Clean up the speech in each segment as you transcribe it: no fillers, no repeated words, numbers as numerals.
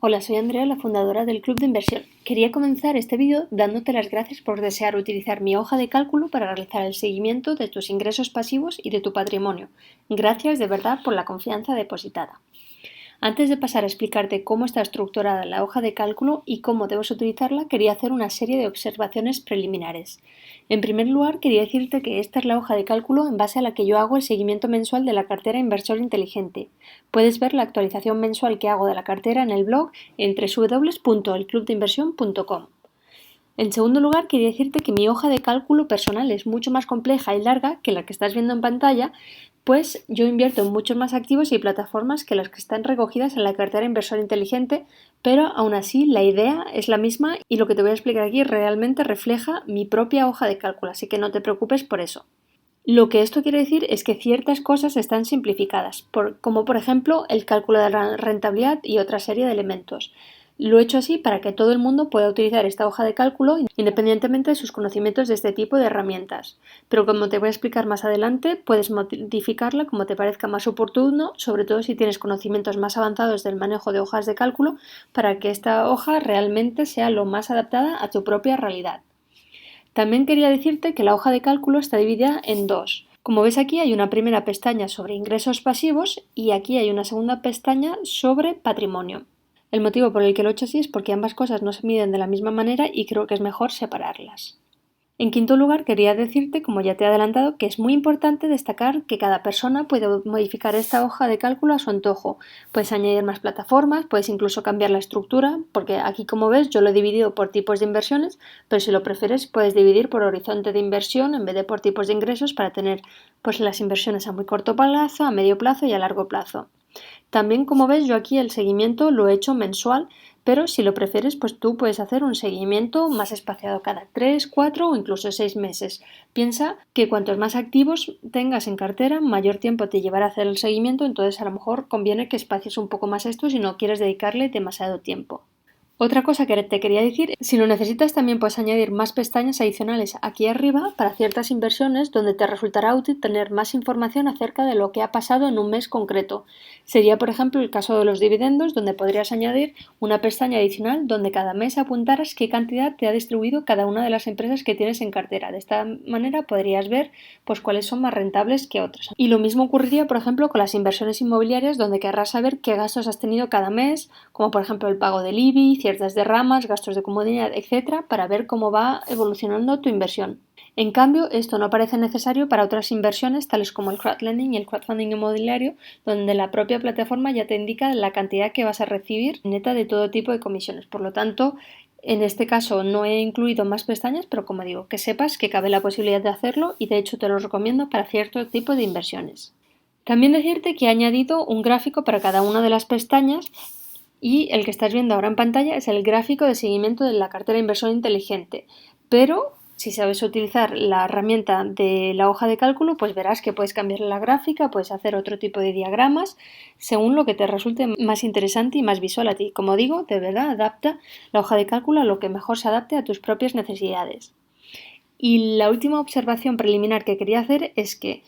Hola, soy Andrea, la fundadora del Club de Inversión. Quería comenzar este vídeo dándote las gracias por desear utilizar mi hoja de cálculo para realizar el seguimiento de tus ingresos pasivos y de tu patrimonio. Gracias de verdad por la confianza depositada. Antes de pasar a explicarte cómo está estructurada la hoja de cálculo y cómo debes utilizarla, quería hacer una serie de observaciones preliminares. En primer lugar, quería decirte que esta es la hoja de cálculo en base a la que yo hago el seguimiento mensual de la cartera Inversor Inteligente. Puedes ver la actualización mensual que hago de la cartera en el blog en www.elclubdeinversión.com. En segundo lugar, quería decirte que mi hoja de cálculo personal es mucho más compleja y larga que la que estás viendo en pantalla, pues yo invierto en muchos más activos y plataformas que las que están recogidas en la cartera Inversor Inteligente, pero aún así la idea es la misma y lo que te voy a explicar aquí realmente refleja mi propia hoja de cálculo, así que no te preocupes por eso. Lo que esto quiere decir es que ciertas cosas están simplificadas, como por ejemplo el cálculo de la rentabilidad y otra serie de elementos. Lo he hecho así para que todo el mundo pueda utilizar esta hoja de cálculo independientemente de sus conocimientos de este tipo de herramientas. Pero como te voy a explicar más adelante, puedes modificarla como te parezca más oportuno, sobre todo si tienes conocimientos más avanzados del manejo de hojas de cálculo, para que esta hoja realmente sea lo más adaptada a tu propia realidad. También quería decirte que la hoja de cálculo está dividida en dos. Como ves aquí hay una primera pestaña sobre ingresos pasivos y aquí hay una segunda pestaña sobre patrimonio. El motivo por el que lo he hecho así es porque ambas cosas no se miden de la misma manera y creo que es mejor separarlas. En quinto lugar, quería decirte, como ya te he adelantado, que es muy importante destacar que cada persona puede modificar esta hoja de cálculo a su antojo. Puedes añadir más plataformas, puedes incluso cambiar la estructura, porque aquí, como ves, yo lo he dividido por tipos de inversiones, pero si lo prefieres puedes dividir por horizonte de inversión en vez de por tipos de ingresos para tener pues, las inversiones a muy corto plazo, a medio plazo y a largo plazo. También, como ves, yo aquí el seguimiento lo he hecho mensual, pero si lo prefieres, pues tú puedes hacer un seguimiento más espaciado cada 3, 4 o incluso 6 meses. Piensa que cuantos más activos tengas en cartera, mayor tiempo te llevará a hacer el seguimiento, entonces a lo mejor conviene que espacies un poco más esto si no quieres dedicarle demasiado tiempo. Otra cosa que te quería decir, si lo necesitas también puedes añadir más pestañas adicionales aquí arriba para ciertas inversiones donde te resultará útil tener más información acerca de lo que ha pasado en un mes concreto. Sería por ejemplo el caso de los dividendos donde podrías añadir una pestaña adicional donde cada mes apuntaras qué cantidad te ha distribuido cada una de las empresas que tienes en cartera. De esta manera podrías ver pues cuáles son más rentables que otras. Y lo mismo ocurriría por ejemplo con las inversiones inmobiliarias donde querrás saber qué gastos has tenido cada mes, como por ejemplo el pago del IBI, ciertas derramas, gastos de comunidad, etc., para ver cómo va evolucionando tu inversión. En cambio, esto no parece necesario para otras inversiones tales como el crowdlending y el crowdfunding inmobiliario, donde la propia plataforma ya te indica la cantidad que vas a recibir neta de todo tipo de comisiones. Por lo tanto, en este caso no he incluido más pestañas, pero como digo, que sepas que cabe la posibilidad de hacerlo y de hecho te lo recomiendo para cierto tipo de inversiones. También decirte que he añadido un gráfico para cada una de las pestañas y el que estás viendo ahora en pantalla es el gráfico de seguimiento de la cartera Inversor Inteligente. Pero si sabes utilizar la herramienta de la hoja de cálculo, pues verás que puedes cambiar la gráfica, puedes hacer otro tipo de diagramas según lo que te resulte más interesante y más visual a ti. Como digo, de verdad, adapta la hoja de cálculo a lo que mejor se adapte a tus propias necesidades. Y la última observación preliminar que quería hacer es que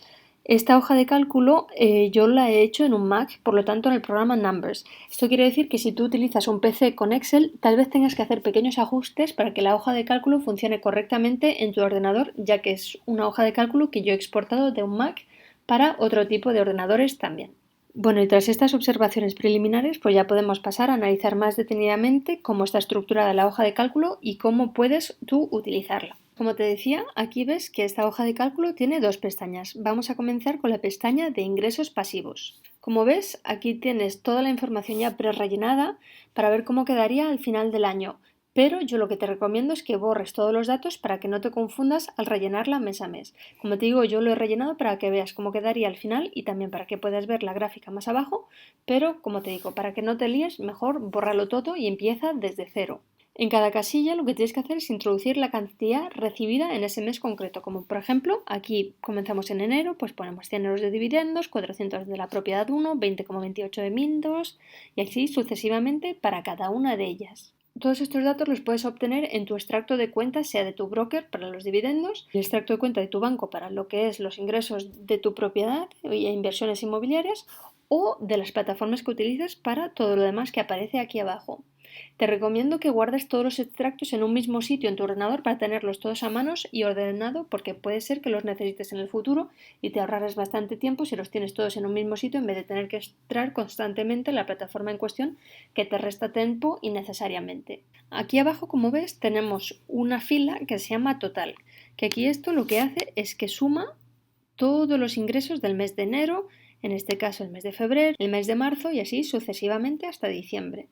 esta hoja de cálculo yo la he hecho en un Mac, por lo tanto en el programa Numbers. Esto quiere decir que si tú utilizas un PC con Excel, tal vez tengas que hacer pequeños ajustes para que la hoja de cálculo funcione correctamente en tu ordenador, ya que es una hoja de cálculo que yo he exportado de un Mac para otro tipo de ordenadores también. Bueno, y tras estas observaciones preliminares, pues ya podemos pasar a analizar más detenidamente cómo está estructurada la hoja de cálculo y cómo puedes tú utilizarla. Como te decía, aquí ves que esta hoja de cálculo tiene dos pestañas. Vamos a comenzar con la pestaña de ingresos pasivos. Como ves, aquí tienes toda la información ya prerellenada para ver cómo quedaría al final del año. Pero yo lo que te recomiendo es que borres todos los datos para que no te confundas al rellenarla mes a mes. Como te digo, yo lo he rellenado para que veas cómo quedaría al final y también para que puedas ver la gráfica más abajo, pero como te digo, para que no te líes, mejor bórralo todo y empieza desde cero. En cada casilla lo que tienes que hacer es introducir la cantidad recibida en ese mes concreto, como por ejemplo, aquí comenzamos en enero, pues ponemos 100 euros de dividendos, 400 de la propiedad 1, 20,28 de Mintos y así sucesivamente para cada una de ellas. Todos estos datos los puedes obtener en tu extracto de cuenta, sea de tu broker para los dividendos, el extracto de cuenta de tu banco para lo que es los ingresos de tu propiedad e inversiones inmobiliarias o de las plataformas que utilices para todo lo demás que aparece aquí abajo. Te recomiendo que guardes todos los extractos en un mismo sitio en tu ordenador para tenerlos todos a manos y ordenado, porque puede ser que los necesites en el futuro y te ahorrarás bastante tiempo si los tienes todos en un mismo sitio en vez de tener que entrar constantemente en la plataforma en cuestión, que te resta tiempo innecesariamente. Aquí abajo, como ves, tenemos una fila que se llama total, que aquí esto lo que hace es que suma todos los ingresos del mes de enero, en este caso el mes de febrero, el mes de marzo y así sucesivamente hasta diciembre.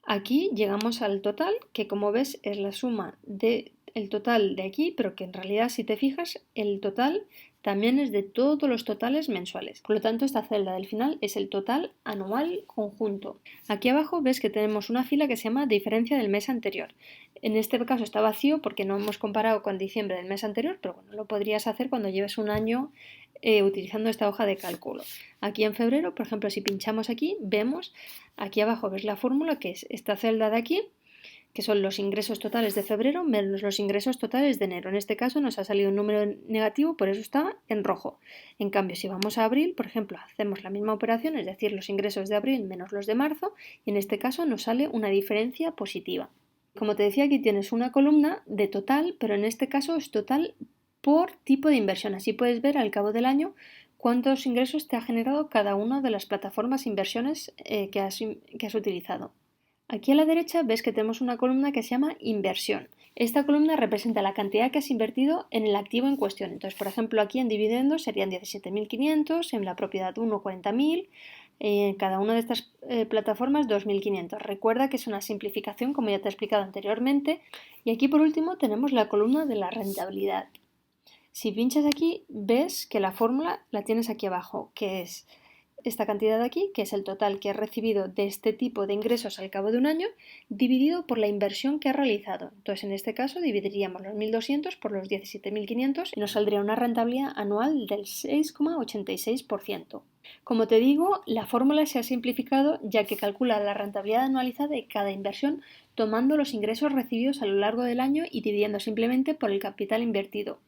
Aquí llegamos al total, que como ves es la suma del total de aquí, pero que en realidad si te fijas el total también es de todos los totales mensuales. Por lo tanto, esta celda del final es el total anual conjunto. Aquí abajo ves que tenemos una fila que se llama diferencia del mes anterior. En este caso está vacío porque no hemos comparado con diciembre del mes anterior, pero bueno, lo podrías hacer cuando lleves un año utilizando esta hoja de cálculo. Aquí en febrero, por ejemplo, si pinchamos aquí, vemos aquí abajo ves la fórmula, que es esta celda de aquí, que son los ingresos totales de febrero menos los ingresos totales de enero. En este caso nos ha salido un número negativo, por eso está en rojo. En cambio, si vamos a abril, por ejemplo, hacemos la misma operación, es decir, los ingresos de abril menos los de marzo, y en este caso nos sale una diferencia positiva. Como te decía, aquí tienes una columna de total, pero en este caso es total por tipo de inversión. Así puedes ver al cabo del año cuántos ingresos te ha generado cada una de las plataformas inversiones que has utilizado. Aquí a la derecha ves que tenemos una columna que se llama inversión. Esta columna representa la cantidad que has invertido en el activo en cuestión. Entonces, por ejemplo, aquí en dividendos serían 17.500, en la propiedad 1, 40.000, en cada una de estas plataformas 2.500. Recuerda que es una simplificación, como ya te he explicado anteriormente. Y aquí por último tenemos la columna de la rentabilidad. Si pinchas aquí, ves que la fórmula la tienes aquí abajo, que es esta cantidad de aquí, que es el total que has recibido de este tipo de ingresos al cabo de un año, dividido por la inversión que has realizado. Entonces, en este caso, dividiríamos los 1.200 por los 17.500 y nos saldría una rentabilidad anual del 6,86%. Como te digo, la fórmula se ha simplificado ya que calcula la rentabilidad anualizada de cada inversión tomando los ingresos recibidos a lo largo del año y dividiendo simplemente por el capital invertido.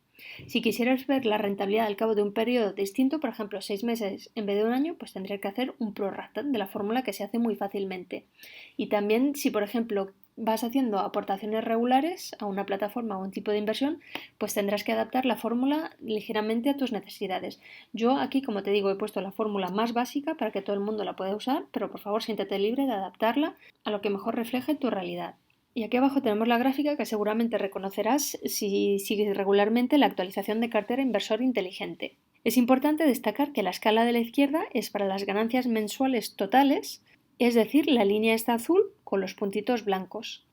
Si quisieras ver la rentabilidad al cabo de un periodo distinto, por ejemplo 6 meses en vez de un año, pues tendrías que hacer un prorata de la fórmula, que se hace muy fácilmente. Y también si por ejemplo vas haciendo aportaciones regulares a una plataforma o un tipo de inversión, pues tendrás que adaptar la fórmula ligeramente a tus necesidades. Yo aquí, como te digo, he puesto la fórmula más básica para que todo el mundo la pueda usar, pero por favor siéntete libre de adaptarla a lo que mejor refleje tu realidad. Y aquí abajo tenemos la gráfica que seguramente reconocerás si sigues regularmente la actualización de cartera inversor inteligente. Es importante destacar que la escala de la izquierda es para las ganancias mensuales totales, es decir, la línea está azul con los puntitos blancos.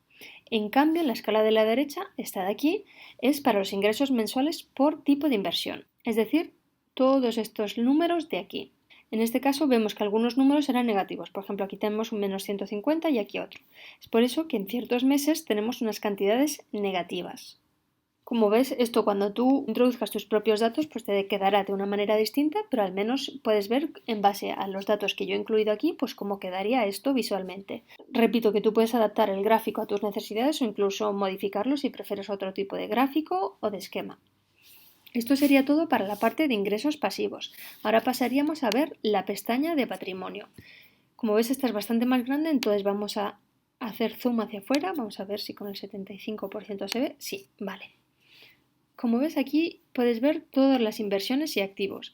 En cambio, la escala de la derecha, esta de aquí, es para los ingresos mensuales por tipo de inversión, es decir, todos estos números de aquí. En este caso vemos que algunos números eran negativos, por ejemplo aquí tenemos un menos 150 y aquí otro. Es por eso que en ciertos meses tenemos unas cantidades negativas. Como ves, esto cuando tú introduzcas tus propios datos pues te quedará de una manera distinta, pero al menos puedes ver en base a los datos que yo he incluido aquí pues cómo quedaría esto visualmente. Repito que tú puedes adaptar el gráfico a tus necesidades o incluso modificarlo si prefieres otro tipo de gráfico o de esquema. Esto sería todo para la parte de ingresos pasivos. Ahora pasaríamos a ver la pestaña de patrimonio. Como ves, esta es bastante más grande, entonces vamos a hacer zoom hacia afuera. Vamos a ver si con el 75% se ve. Sí, vale. Como ves aquí puedes ver todas las inversiones y activos.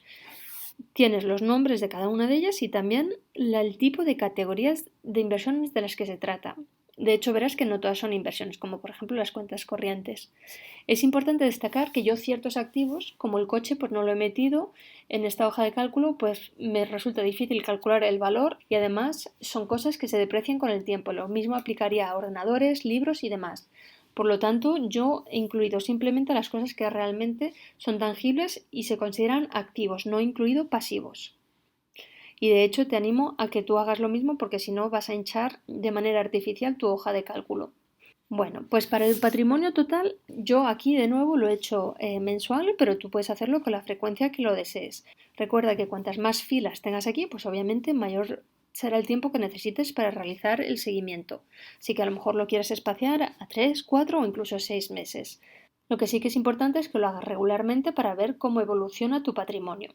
Tienes los nombres de cada una de ellas y también el tipo de categorías de inversiones de las que se trata. De hecho, verás que no todas son inversiones, como por ejemplo las cuentas corrientes. Es importante destacar que yo ciertos activos, como el coche, pues no lo he metido en esta hoja de cálculo, pues me resulta difícil calcular el valor y además son cosas que se deprecian con el tiempo. Lo mismo aplicaría a ordenadores, libros y demás. Por lo tanto, yo he incluido simplemente las cosas que realmente son tangibles y se consideran activos, no he incluido pasivos. Y de hecho te animo a que tú hagas lo mismo porque si no vas a hinchar de manera artificial tu hoja de cálculo. Bueno, pues para el patrimonio total yo aquí de nuevo lo he hecho mensual, pero tú puedes hacerlo con la frecuencia que lo desees. Recuerda que cuantas más filas tengas aquí, pues obviamente mayor será el tiempo que necesites para realizar el seguimiento. Así que a lo mejor lo quieres espaciar a 3, 4 o incluso 6 meses. Lo que sí que es importante es que lo hagas regularmente para ver cómo evoluciona tu patrimonio.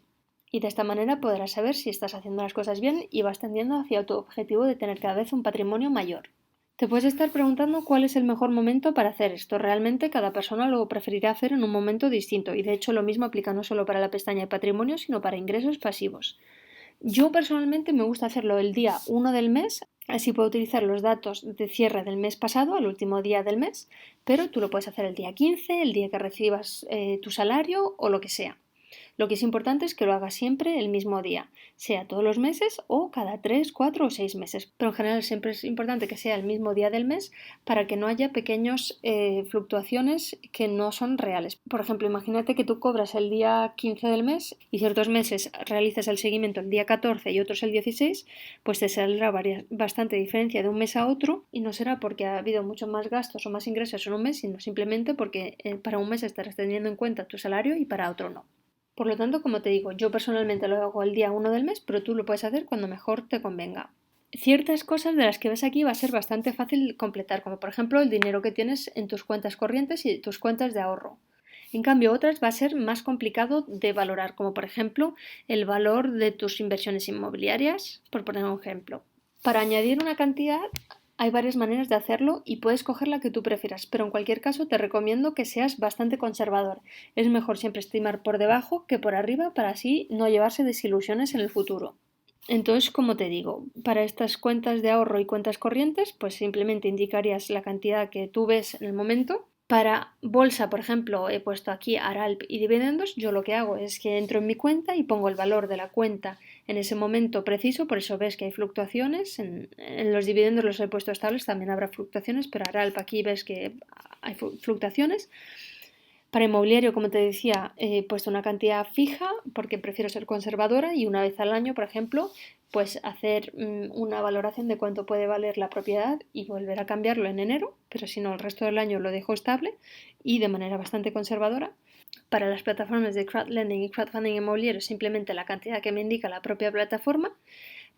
Y de esta manera podrás saber si estás haciendo las cosas bien y vas tendiendo hacia tu objetivo de tener cada vez un patrimonio mayor. Te puedes estar preguntando cuál es el mejor momento para hacer esto. Realmente cada persona lo preferirá hacer en un momento distinto y de hecho lo mismo aplica no solo para la pestaña de patrimonio, sino para ingresos pasivos. Yo personalmente me gusta hacerlo el día 1 del mes, así puedo utilizar los datos de cierre del mes pasado, al último día del mes, pero tú lo puedes hacer el día 15, el día que recibas tu salario o lo que sea. Lo que es importante es que lo hagas siempre el mismo día, sea todos los meses o cada 3, 4 o 6 meses. Pero en general siempre es importante que sea el mismo día del mes para que no haya pequeñas fluctuaciones que no son reales. Por ejemplo, imagínate que tú cobras el día 15 del mes y ciertos meses realizas el seguimiento el día 14 y otros el 16, pues te saldrá bastante diferencia de un mes a otro y no será porque ha habido muchos más gastos o más ingresos en un mes, sino simplemente porque para un mes estarás teniendo en cuenta tu salario y para otro no. Por lo tanto, como te digo, yo personalmente lo hago el día 1 del mes, pero tú lo puedes hacer cuando mejor te convenga. Ciertas cosas de las que ves aquí va a ser bastante fácil completar, como por ejemplo el dinero que tienes en tus cuentas corrientes y tus cuentas de ahorro. En cambio, otras va a ser más complicado de valorar, como por ejemplo el valor de tus inversiones inmobiliarias, por poner un ejemplo. Para añadir una cantidad hay varias maneras de hacerlo y puedes coger la que tú prefieras, pero en cualquier caso te recomiendo que seas bastante conservador. Es mejor siempre estimar por debajo que por arriba para así no llevarse desilusiones en el futuro. Entonces, como te digo, para estas cuentas de ahorro y cuentas corrientes, pues simplemente indicarías la cantidad que tú ves en el momento. Para bolsa, por ejemplo, he puesto aquí ARALP y dividendos. Yo lo que hago es que entro en mi cuenta y pongo el valor de la cuenta en ese momento preciso, por eso ves que hay fluctuaciones. En los dividendos los he puesto estables, también habrá fluctuaciones, pero ARALP aquí ves que hay fluctuaciones. Para inmobiliario, como te decía, he puesto una cantidad fija porque prefiero ser conservadora y una vez al año, por ejemplo, pues hacer una valoración de cuánto puede valer la propiedad y volver a cambiarlo en enero, pero si no, el resto del año lo dejo estable y de manera bastante conservadora. Para las plataformas de crowdlending y crowdfunding inmobiliario, simplemente la cantidad que me indica la propia plataforma.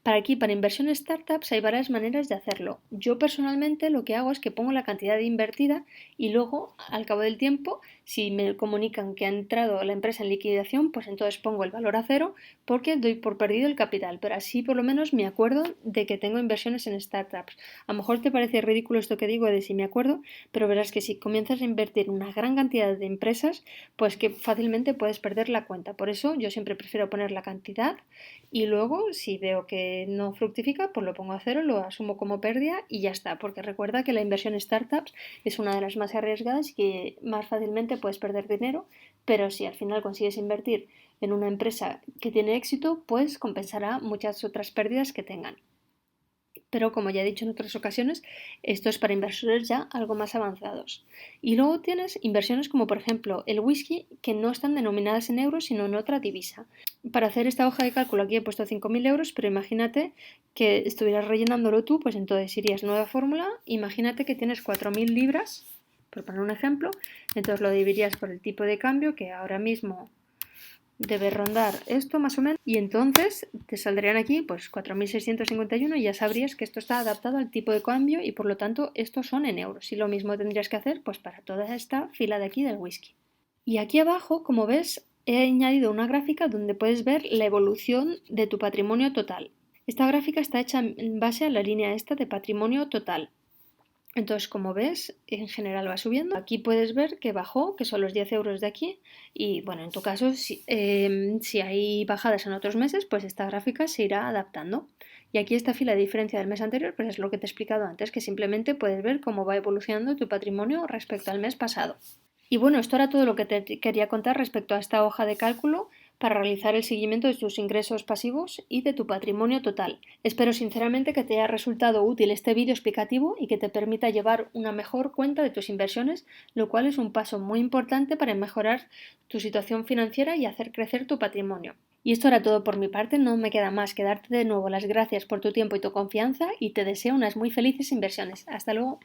Para inversiones startups hay varias maneras de hacerlo. Yo personalmente lo que hago es que pongo la cantidad invertida y luego, al cabo del tiempo, si me comunican que ha entrado la empresa en liquidación, pues entonces pongo el valor a cero porque doy por perdido el capital. Pero así por lo menos me acuerdo de que tengo inversiones en startups. A lo mejor te parece ridículo esto que digo de si me acuerdo, pero verás que si comienzas a invertir en una gran cantidad de empresas, pues que fácilmente puedes perder la cuenta. Por eso yo siempre prefiero poner la cantidad y luego si veo que no fructifica, pues lo pongo a cero, lo asumo como pérdida y ya está, porque recuerda que la inversión en startups es una de las más arriesgadas y que más fácilmente puedes perder dinero, pero si al final consigues invertir en una empresa que tiene éxito, pues compensará muchas otras pérdidas que tengan. Pero como ya he dicho en otras ocasiones, esto es para inversores ya algo más avanzados. Y luego tienes inversiones como por ejemplo el whisky, que no están denominadas en euros sino en otra divisa. Para hacer esta hoja de cálculo aquí he puesto 5.000 euros, pero imagínate que estuvieras rellenándolo tú, pues entonces irías nueva fórmula, imagínate que tienes 4.000 libras, por poner un ejemplo, entonces lo dividirías por el tipo de cambio, que ahora mismo debe rondar esto más o menos y entonces te saldrían aquí pues 4.651 y ya sabrías que esto está adaptado al tipo de cambio y por lo tanto estos son en euros y lo mismo tendrías que hacer pues para toda esta fila de aquí del whisky. Y aquí abajo, como ves, he añadido una gráfica donde puedes ver la evolución de tu patrimonio total. Esta gráfica está hecha en base a la línea esta de patrimonio total. Entonces, como ves, en general va subiendo. Aquí puedes ver que bajó, que son los 10 euros de aquí. Y bueno, en tu caso, si hay bajadas en otros meses, pues esta gráfica se irá adaptando. Y aquí esta fila de diferencia del mes anterior, pues es lo que te he explicado antes, que simplemente puedes ver cómo va evolucionando tu patrimonio respecto al mes pasado. Y bueno, esto era todo lo que te quería contar respecto a esta hoja de cálculo para realizar el seguimiento de tus ingresos pasivos y de tu patrimonio total. Espero sinceramente que te haya resultado útil este vídeo explicativo y que te permita llevar una mejor cuenta de tus inversiones, lo cual es un paso muy importante para mejorar tu situación financiera y hacer crecer tu patrimonio. Y esto era todo por mi parte, no me queda más que darte de nuevo las gracias por tu tiempo y tu confianza y te deseo unas muy felices inversiones. Hasta luego.